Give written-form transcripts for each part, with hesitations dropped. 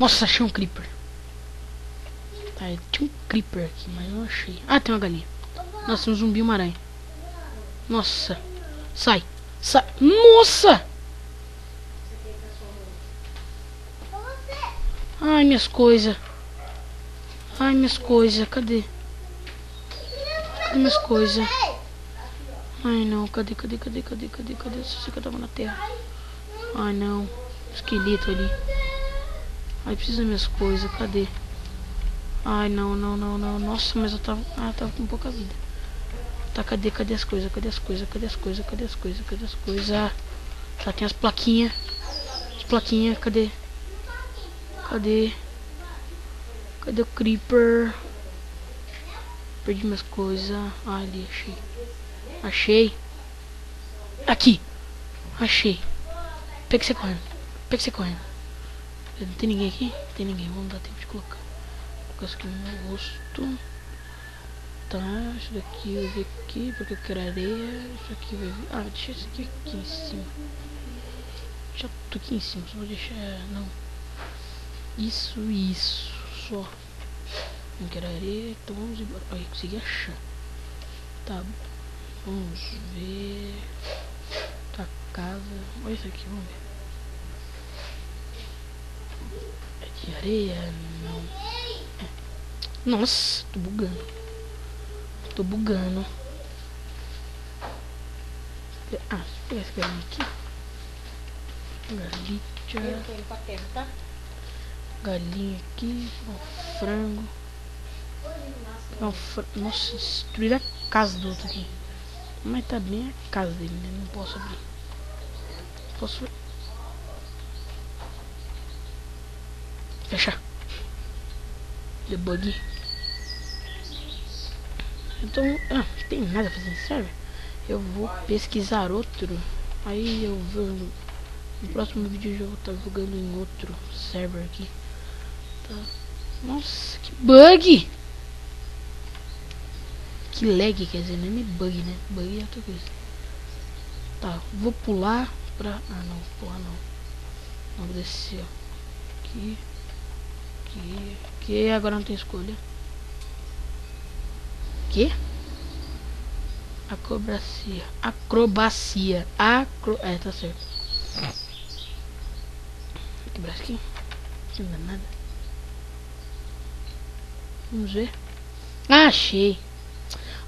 Nossa, achei um creeper. Tá, tinha um creeper aqui, mas não achei. Ah, tem uma galinha. Nossa, um zumbi e uma aranha. Nossa. Sai. Sai. Nossa! Ai, minhas coisas. Ai, minhas coisas. Cadê? Cadê minhas coisas? Ai, não. Cadê? Eu só sei que eu tava na terra. Ai, não. Esqueleto ali. Ai, preciso das minhas coisas. Cadê? Ai, não. Nossa, mas eu tava... Ah, tava com pouca vida. Tá, cadê as coisas? Cadê as coisas? Tá, tem as plaquinhas. Cadê? Cadê o creeper? Perdi minhas coisas. Ah, ali, achei. Aqui. Achei. Pega você correndo. Não tem ninguém aqui? Tem ninguém. Vamos dar tempo de colocar. Vou colocar isso aqui no meu rosto. Tá, isso daqui eu vi aqui, porque eu quero areia. Isso aqui vai vir. Ah, deixa isso aqui em cima. Já tô aqui em cima, só vou deixar. Não. Isso. Só. Não quero areia, então vamos embora. Olha, consegui achar. Tá, vamos ver. Tá, casa. Olha isso aqui, vamos ver. É de areia? Não. É. Nossa, tô bugando. Ah, deixa eu pegar esse galinho aqui. Galinha aqui. Um frango. Nossa, destruir a casa do outro aqui. Mas tá bem a casa dele, né? Não posso abrir. Posso fechar. Debug. Então, não tem nada a fazer nesse server. Eu vou pesquisar outro. Aí eu vou. No próximo vídeo eu já vou estar jogando em outro server aqui. Tá. Nossa, que bug! Que lag, quer dizer, não é bug, né? Bug é outra coisa. Tá, vou pular pra. Ah, não, pular não. Vamos descer, ó. Aqui, agora não tem escolha. Que? Acrobacia. É, tá certo. Quebrar aqui. Não dá nada. Vamos ver. Ah, achei.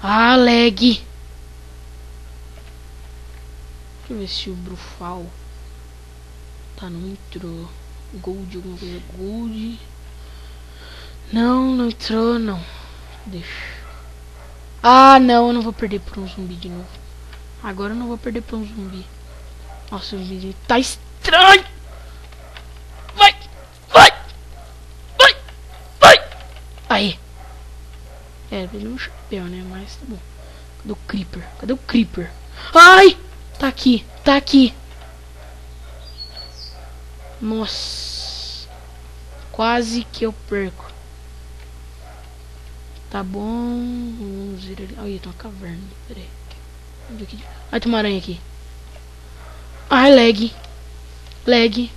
Ah, lag. Deixa eu ver se o Brufal tá, não entrou. Gold, alguma coisa. Gold. Não entrou, não. Deixa. Ah, não, eu não vou perder por um zumbi de novo. Agora eu não vou perder por um zumbi. Nossa, o zumbi tá estranho. Vai. Aí. É, ele um chapéu, né? Mas tá bom. Cadê o Creeper? Ai! Tá aqui. Nossa. Quase que eu perco. Tá bom. Vamos ver ali. Olha, tem uma caverna. Pera aí. Ai, tem uma aranha aqui. Ai, lag.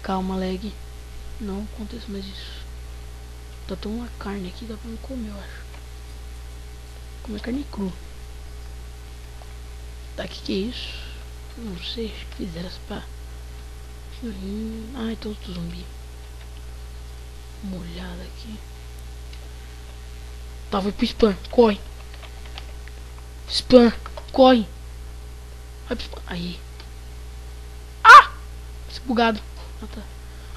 Calma, lag. Não acontece mais isso. Tá tão uma carne aqui, dá pra me comer, eu acho. Comer carne crua. Tá, que é isso? Não sei, acho que fizeram as pá. Ai, tem outro zumbi. Molhada aqui. Tá, vai pro spam, corre. Spam, corre. Vai pro spam. Aí. Ah! Esse bugado. Ah, tá.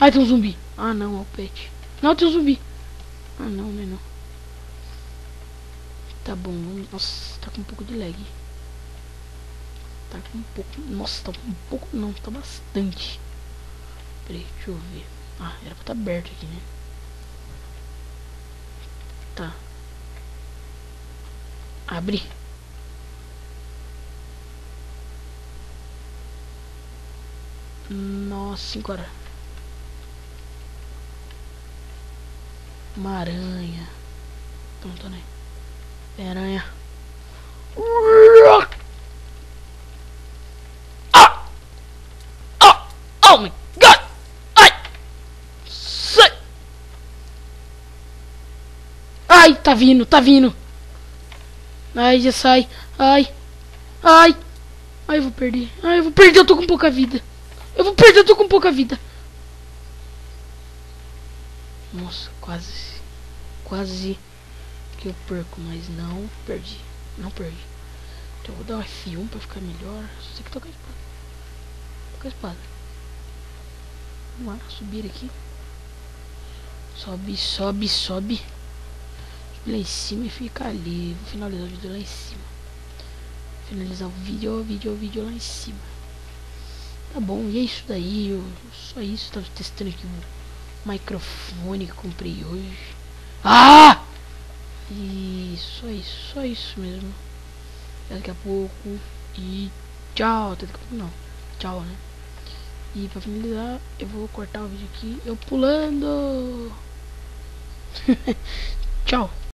Ai, tem um zumbi. Ah, não, é o pet. Não, tem um zumbi. Ah, não, não. Tá bom, nossa, tá com um pouco de lag. Tá com um pouco. Nossa, tá com um pouco. Não, tá bastante. Peraí, deixa eu ver. Ah, era pra estar aberto aqui, né? Tá. Abre. Nossa, 5 horas. Uma aranha. Pronto, né? Tem aranha. Oh my god! Ai! Ai, tá vindo, tá vindo. Ai, já sai. Ai. Ai. Ai, eu vou perder. Ai, eu vou perder, eu tô com pouca vida. Eu vou perder, eu tô com pouca vida. Nossa, quase. Quase que eu perco, mas não perdi. Não perdi. Então eu vou dar um F1 pra ficar melhor. Só tem que tocar a espada. Tocar a espada. Vamos lá, subir aqui. Sobe, sobe, sobe. Sobe lá em cima e fica ali. Vou finalizar o vídeo lá em cima. Finalizar o vídeo lá em cima. Tá bom, e é isso daí. Só isso, tava testando aqui o microfone que eu comprei hoje. Ah! E só isso mesmo. Daqui a pouco. E tchau. Até daqui a pouco não. Tchau, né? E pra finalizar, eu vou cortar o vídeo aqui. Eu pulando. Tchau.